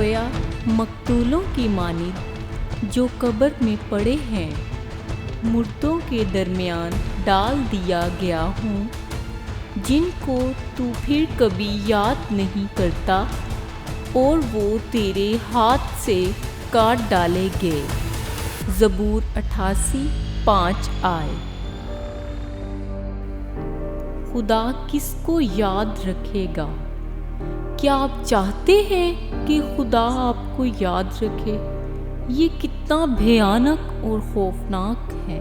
گویا مقتولوں کی مانند جو قبر میں پڑے ہیں، مردوں کے درمیان ڈال دیا گیا ہوں، جن کو تو پھر کبھی یاد نہیں کرتا، اور وہ تیرے ہاتھ سے کاٹ ڈالے گئے۔ زبور 88:5 آئے۔ خدا کس کو یاد رکھے گا؟ کیا آپ چاہتے ہیں کہ خدا آپ کو یاد رکھے؟ یہ کتنا بھیانک اور خوفناک ہے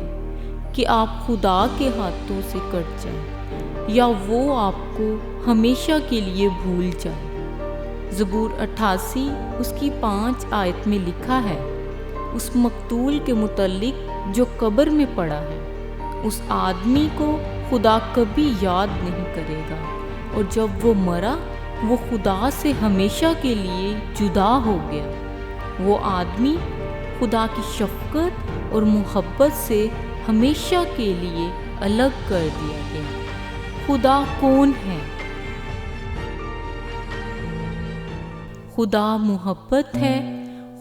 کہ آپ خدا کے ہاتھوں سے کٹ جائیں یا وہ آپ کو ہمیشہ کے لیے بھول جائے۔ زبور 88 اس کی 5 آیت میں لکھا ہے، اس مقتول کے متعلق جو قبر میں پڑا ہے، اس آدمی کو خدا کبھی یاد نہیں کرے گا، اور جب وہ مرا وہ خدا سے ہمیشہ کے لیے جدا ہو گیا۔ وہ آدمی خدا کی شفقت اور محبت سے ہمیشہ کے لیے الگ کر دیا گیا۔ خدا کون ہے؟ خدا محبت ہے۔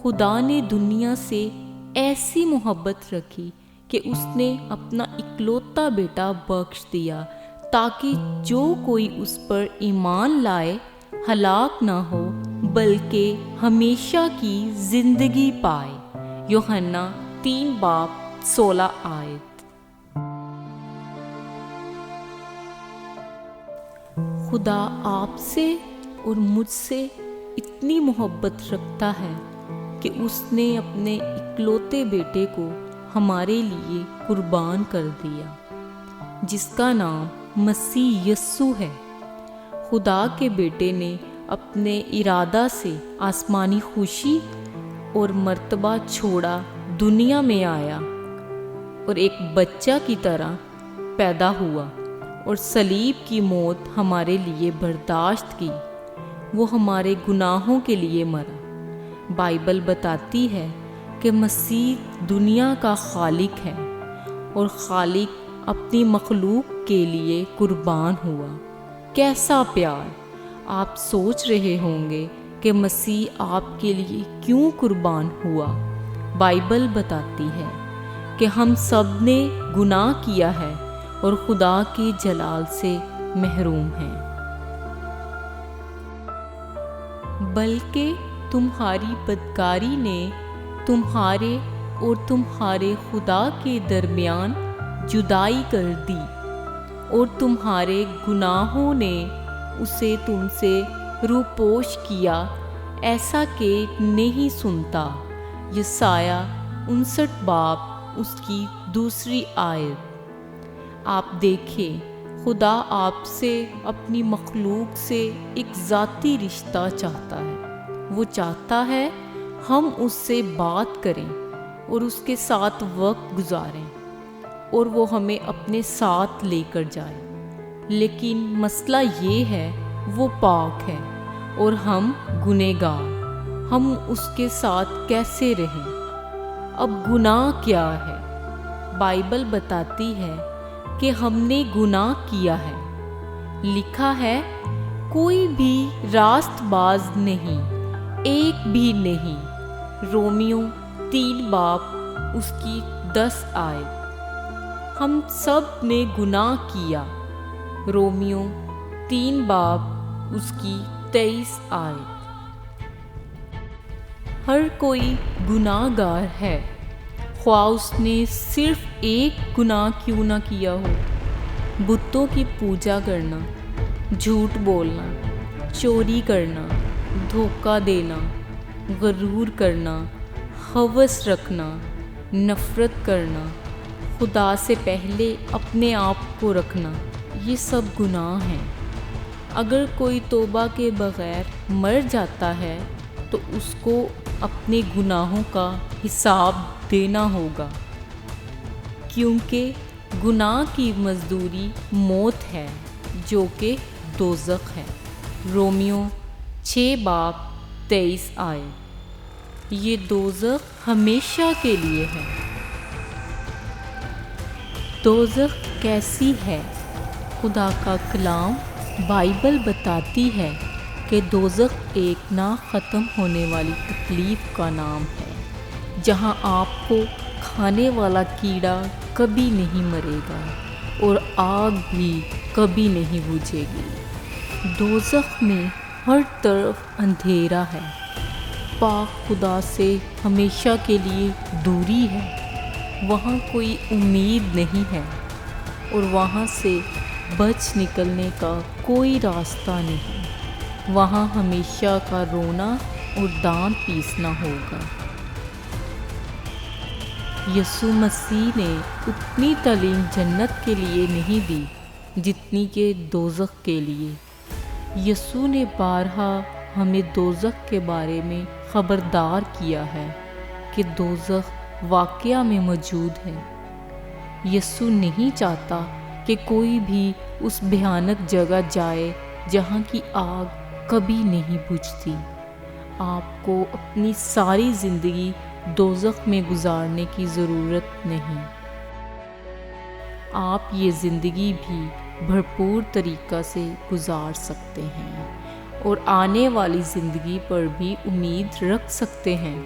خدا نے دنیا سے ایسی محبت رکھی کہ اس نے اپنا اکلوتا بیٹا بخش دیا تاکہ جو کوئی اس پر ایمان لائے ہلاک نہ ہو بلکہ ہمیشہ کی زندگی پائے۔ یوحنا 3:16 آیت۔ خدا آپ سے اور مجھ سے اتنی محبت رکھتا ہے کہ اس نے اپنے اکلوتے بیٹے کو ہمارے لیے قربان کر دیا، جس کا نام مسیح یسوع ہے۔ خدا کے بیٹے نے اپنے ارادہ سے آسمانی خوشی اور مرتبہ چھوڑا، دنیا میں آیا اور ایک بچہ کی طرح پیدا ہوا اور صلیب کی موت ہمارے لیے برداشت کی۔ وہ ہمارے گناہوں کے لیے مرا۔ بائبل بتاتی ہے کہ مسیح دنیا کا خالق ہے اور خالق اپنی مخلوق کے لیے قربان ہوا۔ کیسا پیار! آپ سوچ رہے ہوں گے کہ مسیح آپ کے لیے کیوں قربان ہوا؟ بائبل بتاتی ہے کہ ہم سب نے گناہ کیا ہے اور خدا کے جلال سے محروم ہیں، بلکہ تمہاری بدکاری نے تمہارے اور تمہارے خدا کے درمیان جدائی کر دی، اور تمہارے گناہوں نے اسے تم سے روپوش کیا، ایسا کہ نہیں سنتا۔ یسایہ 59 اس کی 2 آیت۔ آپ دیکھیں، خدا آپ سے، اپنی مخلوق سے ایک ذاتی رشتہ چاہتا ہے۔ وہ چاہتا ہے ہم اس سے بات کریں اور اس کے ساتھ وقت گزاریں، اور وہ ہمیں اپنے ساتھ لے کر جائے۔ لیکن مسئلہ یہ ہے، وہ پاک ہے اور ہم گنہگار۔ ہم اس کے ساتھ کیسے رہیں؟ اب گناہ کیا ہے؟ بائبل بتاتی ہے کہ ہم نے گناہ کیا ہے۔ لکھا ہے، کوئی بھی راست باز نہیں، ایک بھی نہیں۔ رومیو 3 اس کی 10 آیت۔ ہم سب نے گناہ کیا۔ رومیو 3 اس کی 23 آیت۔ ہر کوئی گناہ گار ہے، خواہ اس نے صرف ایک گناہ کیوں نہ کیا ہو۔ بتوں کی پوجا کرنا، جھوٹ بولنا، چوری کرنا، دھوکہ دینا، غرور کرنا، ہوس رکھنا، نفرت کرنا، خدا سے پہلے اپنے آپ کو رکھنا، یہ سب گناہ ہیں۔ اگر کوئی توبہ کے بغیر مر جاتا ہے تو اس کو اپنے گناہوں کا حساب دینا ہوگا، کیونکہ گناہ کی مزدوری موت ہے، جو کہ دوزخ ہے۔ رومیو 6:23 آیت۔ یہ دوزخ ہمیشہ کے لیے ہے۔ دوزخ کیسی ہے؟ خدا کا کلام بائبل بتاتی ہے کہ دوزخ ایک نہ ختم ہونے والی تکلیف کا نام ہے، جہاں آپ کو کھانے والا کیڑا کبھی نہیں مرے گا اور آگ بھی کبھی نہیں بجھے گی۔ دوزخ میں ہر طرف اندھیرا ہے، پاک خدا سے ہمیشہ کے لیے دوری ہے، وہاں کوئی امید نہیں ہے اور وہاں سے بچ نکلنے کا کوئی راستہ نہیں، وہاں ہمیشہ کا رونا اور دانت پیسنا ہوگا۔ یسوع مسیح نے اتنی تعلیم جنت کے لیے نہیں دی جتنی کہ دوزخ کے لیے۔ یسوع نے بارہا ہمیں دوزخ کے بارے میں خبردار کیا ہے کہ دوزخ واقعہ میں موجود ہے۔ یسوع نہیں چاہتا کہ کوئی بھی اس بھیانک جگہ جائے جہاں کی آگ کبھی نہیں بجھتی۔ آپ کو اپنی ساری زندگی دوزخ میں گزارنے کی ضرورت نہیں۔ آپ یہ زندگی بھی بھرپور طریقہ سے گزار سکتے ہیں اور آنے والی زندگی پر بھی امید رکھ سکتے ہیں۔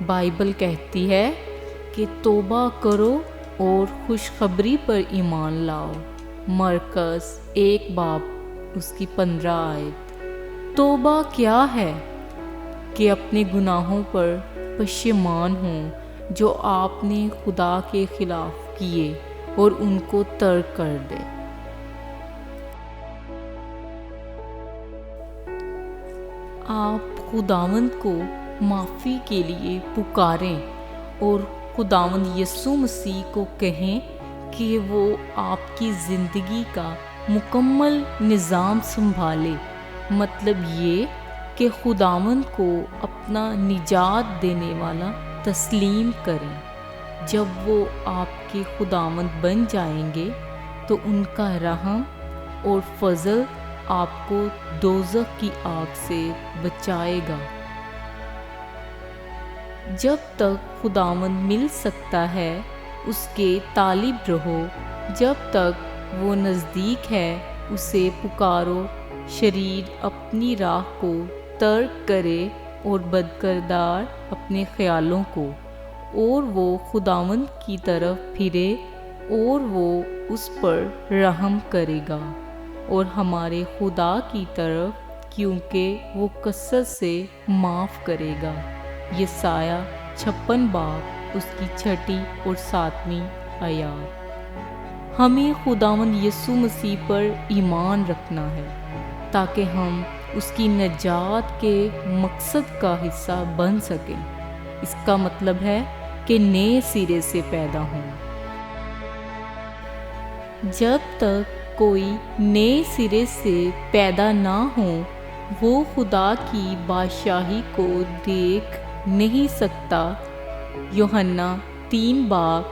بائبل کہتی ہے کہ توبہ کرو اور خوشخبری پر ایمان لاؤ۔ مرکز 1 باب اس کی 15 آیت۔ توبہ کیا ہے؟ کہ اپنے گناہوں پر پشیمان ہوں جو آپ نے خدا کے خلاف کیے اور ان کو ترک کر دے۔ آپ خداوند کو معافی کے لیے پکاریں اور خداوند یسوع مسیح کو کہیں کہ وہ آپ کی زندگی کا مکمل نظام سنبھالے۔ مطلب یہ کہ خداوند کو اپنا نجات دینے والا تسلیم کریں۔ جب وہ آپ کے خداوند بن جائیں گے تو ان کا رحم اور فضل آپ کو دوزخ کی آگ سے بچائے گا۔ جب تک خداوند مل سکتا ہے اس کے طالب رہو، جب تک وہ نزدیک ہے اسے پکارو۔ شریر اپنی راہ کو ترک کرے اور بدکردار اپنے خیالوں کو، اور وہ خداوند کی طرف پھرے اور وہ اس پر رحم کرے گا، اور ہمارے خدا کی طرف، کیونکہ وہ کثرت سے معاف کرے گا۔ یسایہ 56 باب اس کی 6 اور 7 آیات۔ ہمیں خداوند یسوع مسیح پر ایمان رکھنا ہے تاکہ ہم اس کی نجات کے مقصد کا حصہ بن سکیں۔ اس کا مطلب ہے کہ نئے سرے سے پیدا ہوں۔ جب تک کوئی نئے سرے سے پیدا نہ ہو وہ خدا کی بادشاہی کو دیکھ نہیں سکتا۔ یوحنا 3 باب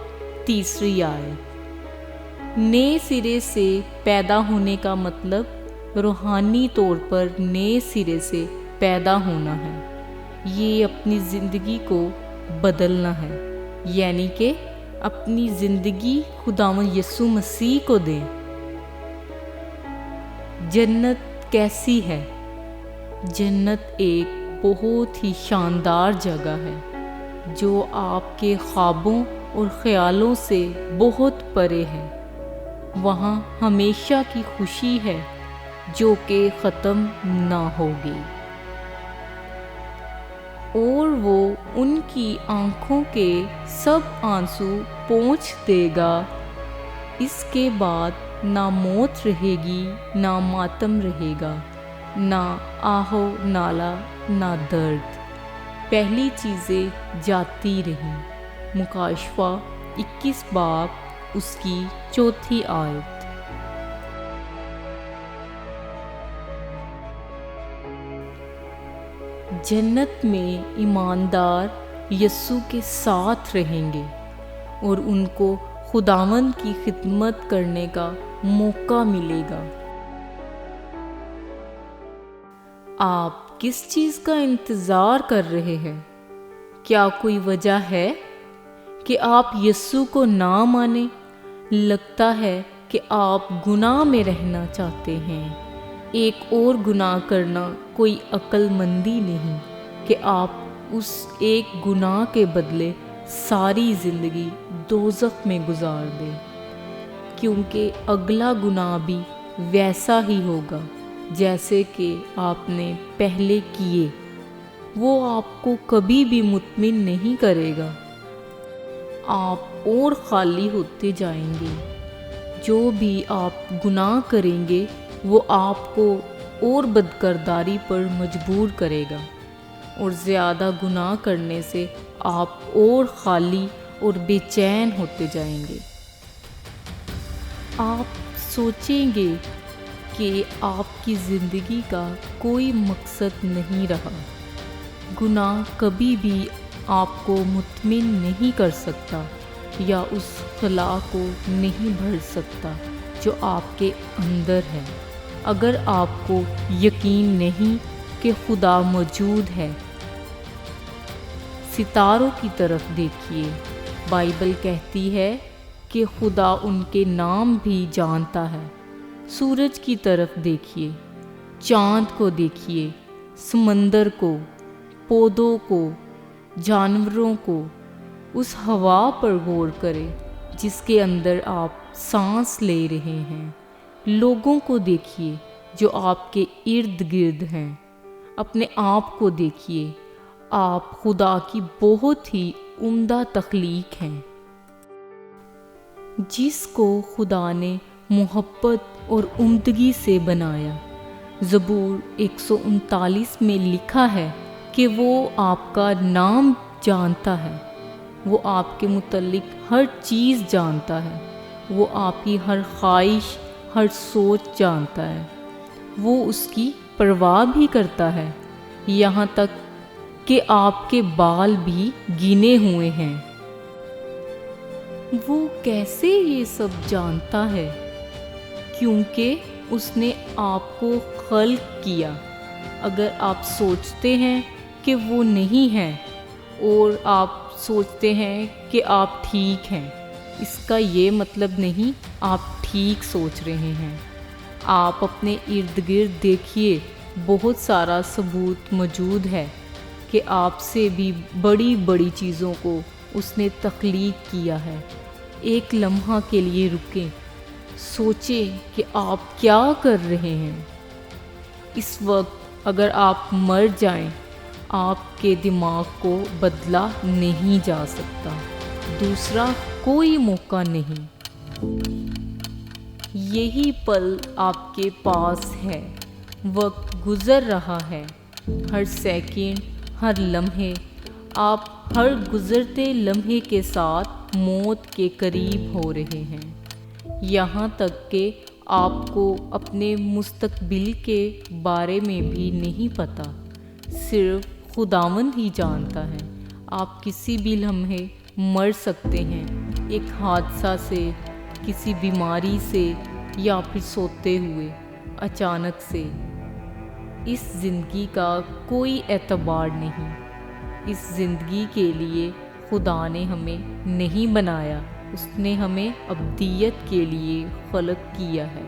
3 آیت۔ نئے سرے سے پیدا ہونے کا مطلب روحانی طور پر نئے سرے سے پیدا ہونا ہے۔ یہ اپنی زندگی کو بدلنا ہے، یعنی کہ اپنی زندگی خداوند یسوع مسیح کو دیں۔ جنت کیسی ہے؟ جنت ایک بہت ہی شاندار جگہ ہے جو آپ کے خوابوں اور خیالوں سے بہت پرے ہے۔ وہاں ہمیشہ کی خوشی ہے جو کہ ختم نہ ہوگی، اور وہ ان کی آنکھوں کے سب آنسو پونچھ دے گا۔ اس کے بعد نہ موت رہے گی، نہ ماتم رہے گا، نہ آہ و نالہ، نہ درد۔ پہلی چیزیں جاتی رہیں۔ مکاشفہ 21 باب اس کی 4 آیت۔ جنت میں ایماندار یسوع کے ساتھ رہیں گے اور ان کو خداوند کی خدمت کرنے کا موقع ملے گا۔ آپ کس چیز کا انتظار کر رہے ہیں؟ کیا کوئی وجہ ہے کہ آپ یسوع کو نہ مانیں؟ لگتا ہے کہ آپ گناہ میں رہنا چاہتے ہیں۔ ایک اور گناہ کرنا کوئی عقل مندی نہیں کہ آپ اس ایک گناہ کے بدلے ساری زندگی دوزخ میں گزار دیں، کیونکہ اگلا گناہ بھی ویسا ہی ہوگا جیسے کہ آپ نے پہلے کیے۔ وہ آپ کو کبھی بھی مطمئن نہیں کرے گا، آپ اور خالی ہوتے جائیں گے۔ جو بھی آپ گناہ کریں گے وہ آپ کو اور بدکرداری پر مجبور کرے گا، اور زیادہ گناہ کرنے سے آپ اور خالی اور بے چین ہوتے جائیں گے۔ آپ سوچیں گے کہ آپ کی زندگی کا کوئی مقصد نہیں رہا۔ گناہ کبھی بھی آپ کو مطمئن نہیں کر سکتا یا اس خلا کو نہیں بھر سکتا جو آپ کے اندر ہے۔ اگر آپ کو یقین نہیں کہ خدا موجود ہے، ستاروں کی طرف دیکھیے۔ بائبل کہتی ہے کہ خدا ان کے نام بھی جانتا ہے۔ سورج کی طرف دیکھیے، چاند کو دیکھیے، سمندر کو، پودوں کو، جانوروں کو، اس ہوا پر غور کریں جس کے اندر آپ سانس لے رہے ہیں۔ لوگوں کو دیکھیے جو آپ کے ارد گرد ہیں۔ اپنے آپ کو دیکھیے، آپ خدا کی بہت ہی عمدہ تخلیق ہیں، جس کو خدا نے محبت اور عمدگی سے بنایا۔ زبور 139 میں لکھا ہے کہ وہ آپ کا نام جانتا ہے، وہ آپ کے متعلق ہر چیز جانتا ہے، وہ آپ کی ہر خواہش، ہر سوچ جانتا ہے، وہ اس کی پرواہ بھی کرتا ہے، یہاں تک کہ آپ کے بال بھی گنے ہوئے ہیں۔ وہ کیسے یہ سب جانتا ہے؟ کیونکہ اس نے آپ کو خلق کیا۔ اگر آپ سوچتے ہیں کہ وہ نہیں ہے اور آپ سوچتے ہیں کہ آپ ٹھیک ہیں، اس کا یہ مطلب نہیں آپ ٹھیک سوچ رہے ہیں۔ آپ اپنے ارد گرد دیکھیے، بہت سارا ثبوت موجود ہے کہ آپ سے بھی بڑی بڑی چیزوں کو اس نے تخلیق کیا ہے۔ ایک لمحہ کے لیے رکیں، سوچیں کہ آپ کیا کر رہے ہیں۔ اس وقت اگر آپ مر جائیں، آپ کے دماغ کو بدلا نہیں جا سکتا، دوسرا کوئی موقع نہیں۔ یہی پل آپ کے پاس ہے، وقت گزر رہا ہے، ہر سیکنڈ، ہر لمحے، آپ ہر گزرتے لمحے کے ساتھ موت کے قریب ہو رہے ہیں، یہاں تک کہ آپ کو اپنے مستقبل کے بارے میں بھی نہیں پتہ، صرف خداوند ہی جانتا ہے۔ آپ کسی بھی لمحے مر سکتے ہیں، ایک حادثہ سے، کسی بیماری سے، یا پھر سوتے ہوئے اچانک سے۔ اس زندگی کا کوئی اعتبار نہیں۔ اس زندگی کے لیے خدا نے ہمیں نہیں بنایا، اس نے ہمیں ابدیت کے لیے خلق کیا ہے۔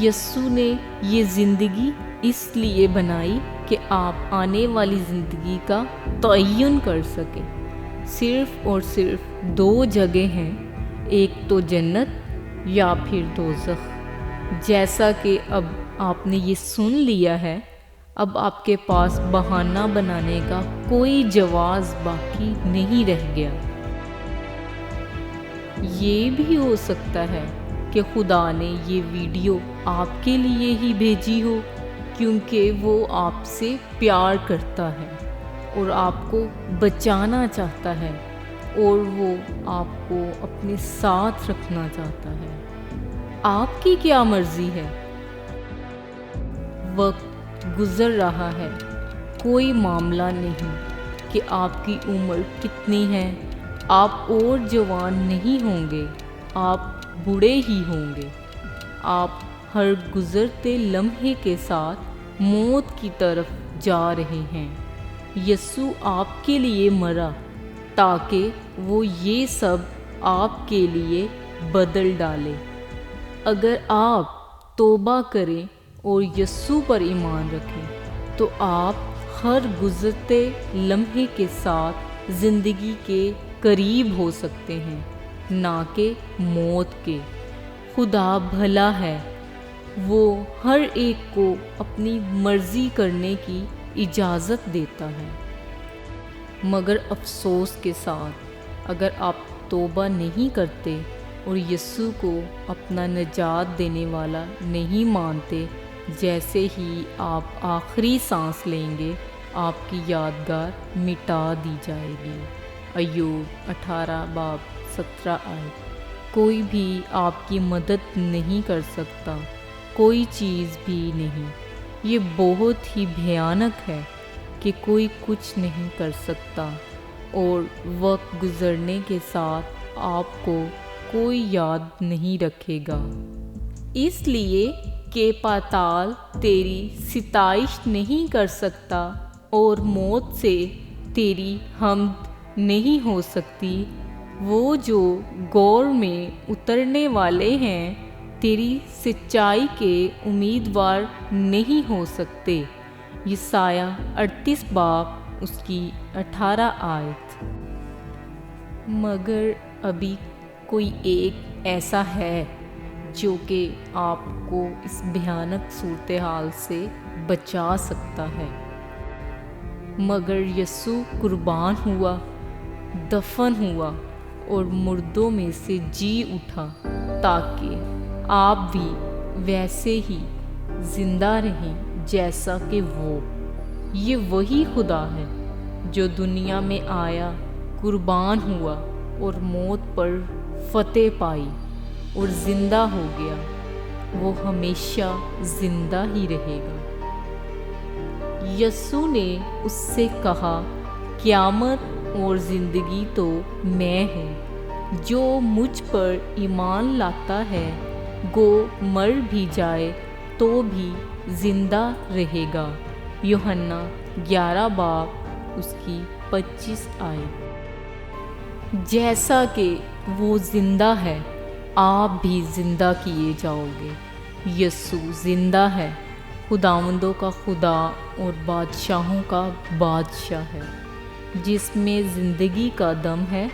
یسوع نے یہ زندگی اس لیے بنائی کہ آپ آنے والی زندگی کا تعین کر سکیں۔ صرف اور صرف دو جگہ ہیں، ایک تو جنت یا پھر دوزخ۔ جیسا کہ اب آپ نے یہ سن لیا ہے، اب آپ کے پاس بہانہ بنانے کا کوئی جواز باقی نہیں رہ گیا۔ یہ بھی ہو سکتا ہے کہ خدا نے یہ ویڈیو آپ کے لیے ہی بھیجی ہو، کیونکہ وہ آپ سے پیار کرتا ہے اور آپ کو بچانا چاہتا ہے، اور وہ آپ کو اپنے ساتھ رکھنا چاہتا ہے۔ آپ کی کیا مرضی ہے؟ وقت گزر رہا ہے، کوئی معاملہ نہیں کہ آپ کی عمر کتنی ہے، آپ اور جوان نہیں ہوں گے، آپ بوڑھے ہی ہوں گے۔ آپ ہر گزرتے لمحے کے ساتھ موت کی طرف جا رہے ہیں۔ یسوع آپ کے لیے مرا تاکہ وہ یہ سب آپ کے لیے بدل ڈالے۔ اگر آپ توبہ کریں اور یسوع پر ایمان رکھیں تو آپ ہر گزرتے لمحے کے ساتھ زندگی کے قریب ہو سکتے ہیں، نہ کہ موت کے۔ خدا بھلا ہے، وہ ہر ایک کو اپنی مرضی کرنے کی اجازت دیتا ہے، مگر افسوس کے ساتھ اگر آپ توبہ نہیں کرتے اور یسوع کو اپنا نجات دینے والا نہیں مانتے، جیسے ہی آپ آخری سانس لیں گے آپ کی یادگار مٹا دی جائے گی۔ ایوب 18:17 آیت۔ کوئی بھی آپ کی مدد نہیں کر سکتا، کوئی چیز بھی نہیں۔ یہ بہت ہی بھیانک ہے کہ کوئی کچھ نہیں کر سکتا، اور وقت گزرنے کے ساتھ آپ کو کوئی یاد نہیں رکھے گا، اس لیے کہ پاتال تیری ستائش نہیں کر سکتا اور موت سے تیری حمد نہیں ہو سکتی۔ وہ جو غور میں اترنے والے ہیں تیری سچائی کے امیدوار نہیں ہو سکتے۔ یسایہ 38:18 آیت۔ مگر ابھی کوئی ایک ایسا ہے جو کہ آپ کو اس بھیانک صورتحال سے بچا سکتا ہے۔ مگر یسوع قربان ہوا، دفن ہوا اور مردوں میں سے جی اٹھا تاکہ آپ بھی ویسے ہی زندہ رہیں جیسا کہ وہ۔ یہ وہی خدا ہے جو دنیا میں آیا، قربان ہوا اور موت پر فتح پائی اور زندہ ہو گیا۔ وہ ہمیشہ زندہ ہی رہے گا۔ یسوع نے اس سے کہا، قیامت اور زندگی تو میں ہوں، جو مجھ پر ایمان لاتا ہے گو مر بھی جائے تو بھی زندہ رہے گا۔ یوحنا 11:25 آیت۔ جیسا کہ وہ زندہ ہے آپ بھی زندہ کیے جاؤ گے۔ یسوع زندہ ہے، خداوندوں کا خدا اور بادشاہوں کا بادشاہ ہے۔ جس میں زندگی کا دم ہے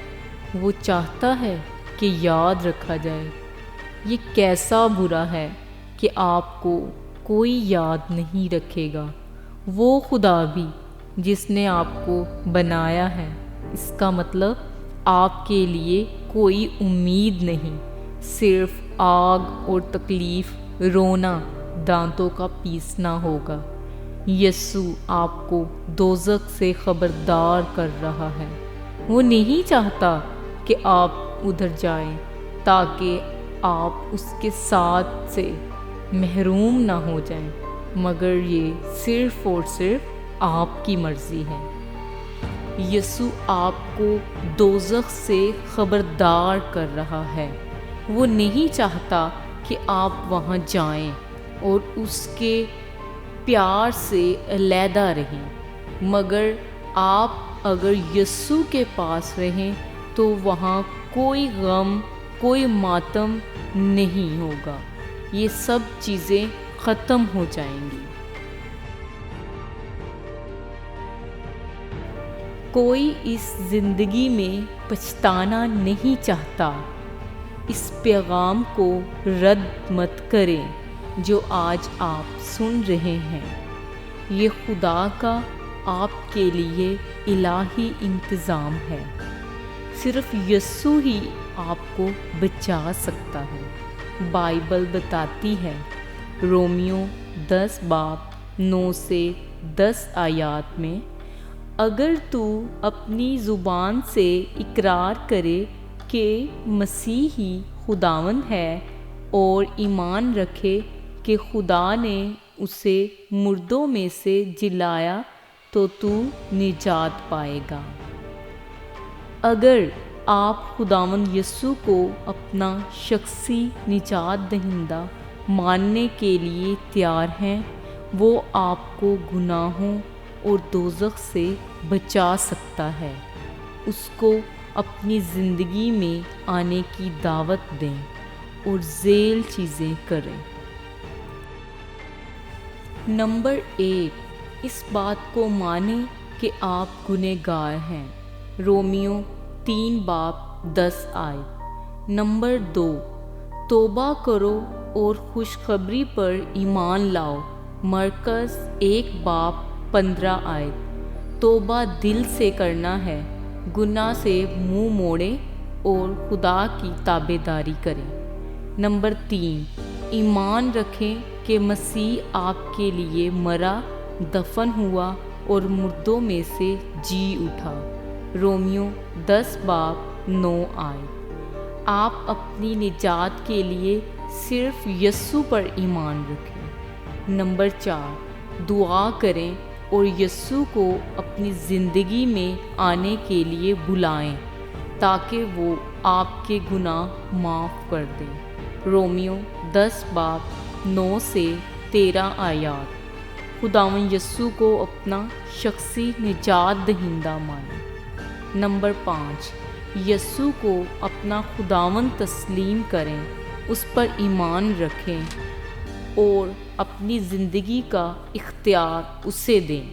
وہ چاہتا ہے کہ یاد رکھا جائے۔ یہ کیسا برا ہے کہ آپ کو کوئی یاد نہیں رکھے گا۔ وہ خدا بھی جس نے آپ کو بنایا ہے، اس کا مطلب آپ کے لیے کوئی امید نہیں، صرف آگ اور تکلیف، رونا، دانتوں کا پیسنا ہوگا۔ یسوع آپ کو دوزخ سے خبردار کر رہا ہے۔ وہ نہیں چاہتا کہ آپ ادھر جائیں تاکہ آپ اس کے ساتھ سے محروم نہ ہو جائیں، مگر یہ صرف اور صرف آپ کی مرضی ہے۔ یسوع آپ کو دوزخ سے خبردار کر رہا ہے۔ وہ نہیں چاہتا کہ آپ وہاں جائیں اور اس کے پیار سے علیحدہ رہیں، مگر آپ اگر یسوع کے پاس رہیں تو وہاں کوئی غم، کوئی ماتم نہیں ہوگا۔ یہ سب چیزیں ختم ہو جائیں گی۔ کوئی اس زندگی میں پچھتانا نہیں چاہتا۔ اس پیغام کو رد مت کریں جو آج آپ سن رہے ہیں۔ یہ خدا کا آپ کے لیے الہی انتظام ہے۔ صرف یسوع ہی آپ کو بچا سکتا ہے۔ بائبل بتاتی ہے، رومیو 10:9-10 آیات میں، اگر تو اپنی زبان سے اقرار کرے کہ مسیح ہی خداوند ہے اور ایمان رکھے کہ خدا نے اسے مردوں میں سے جلایا تو تو نجات پائے گا۔ اگر آپ خداوند یسوع کو اپنا شخصی نجات دہندہ ماننے کے لیے تیار ہیں، وہ آپ کو گناہوں اور دوزخ سے بچا سکتا ہے۔ اس کو اپنی زندگی میں آنے کی دعوت دیں اور ذیل چیزیں کریں۔ نمبر 1، اس بات کو مانیں کہ آپ گنہگار ہیں۔ رومیو 3:10 آیت۔ نمبر 2، توبہ کرو اور خوشخبری پر ایمان لاؤ۔ مرکز 1:15 آیت۔ توبہ دل سے کرنا ہے، گناہ سے منہ موڑیں اور خدا کی تابعداری کریں۔ نمبر 3، ایمان رکھیں کہ مسیح آپ کے لیے مرا، دفن ہوا اور مردوں میں سے جی اٹھا۔ رومیو 10:9 آیت۔ آپ اپنی نجات کے لیے صرف یسوع پر ایمان رکھیں۔ نمبر 4، دعا کریں اور یسوع کو اپنی زندگی میں آنے کے لیے بلائیں تاکہ وہ آپ کے گناہ معاف کر دیں۔ رومیو 10:9 سے 13 آیات۔ خداوند یسوع کو اپنا شخصی نجات دہندہ مانیں۔ نمبر 5، یسوع کو اپنا خداوند تسلیم کریں، اس پر ایمان رکھیں اور اپنی زندگی کا اختیار اسے دیں۔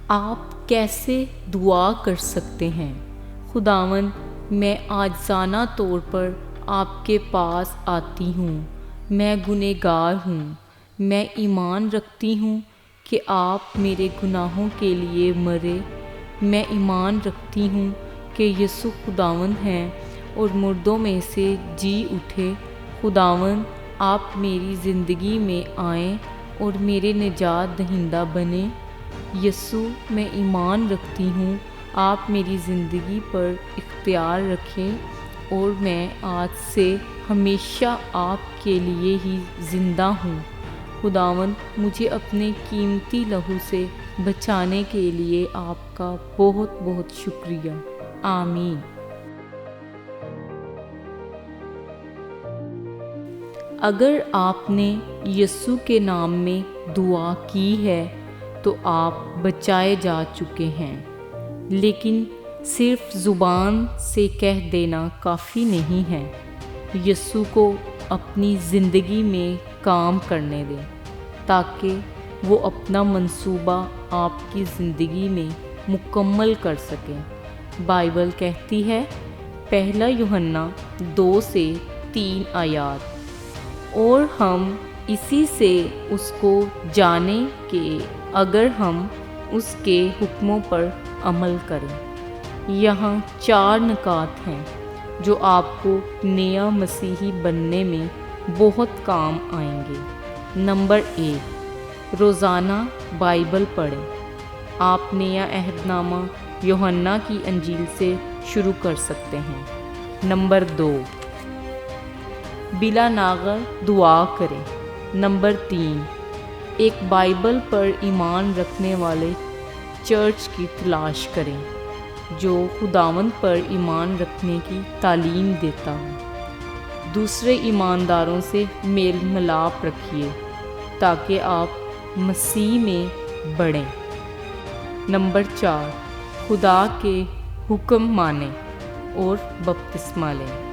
آپ کیسے دعا کر سکتے ہیں؟ خداوند، میں عاجزانہ طور پر آپ کے پاس آتی ہوں۔ میں گنہگار ہوں۔ میں ایمان رکھتی ہوں کہ آپ میرے گناہوں کے لیے مرے۔ میں ایمان رکھتی ہوں کہ یسوع خداوند ہیں اور مردوں میں سے جی اٹھے۔ خداوند، آپ میری زندگی میں آئیں اور میرے نجات دہندہ بنیں۔ یسوع، میں ایمان رکھتی ہوں آپ میری زندگی پر اختیار رکھیں اور میں آج سے ہمیشہ آپ کے لیے ہی زندہ ہوں۔ خداوند، مجھے اپنے قیمتی لہو سے بچانے کے لیے آپ کا بہت بہت شکریہ۔ آمین۔ اگر آپ نے یسوع کے نام میں دعا کی ہے تو آپ بچائے جا چکے ہیں، لیکن صرف زبان سے کہہ دینا کافی نہیں ہے۔ یسوع کو اپنی زندگی میں کام کرنے دیں تاکہ وہ اپنا منصوبہ آپ کی زندگی میں مکمل کر سکیں۔ بائبل کہتی ہے، 1 یوحنا 2-3 آیات، اور ہم اسی سے اس کو جانیں کہ اگر ہم اس کے حکموں پر عمل کریں۔ یہاں 4 نکات ہیں جو آپ کو نیا مسیحی بننے میں بہت کام آئیں گے۔ نمبر 1، روزانہ بائبل پڑھیں۔ آپ نیا عہد نامہ یوحنا کی انجیل سے شروع کر سکتے ہیں۔ نمبر 2، بلا ناغہ دعا کریں۔ نمبر 3، ایک بائبل پر ایمان رکھنے والے چرچ کی تلاش کریں جو خداوند پر ایمان رکھنے کی تعلیم دیتا ہو۔ دوسرے ایمانداروں سے میل ملاپ رکھیے تاکہ آپ مسیح میں بڑھیں۔ نمبر 4، خدا کے حکم مانیں اور بپتسمہ لیں۔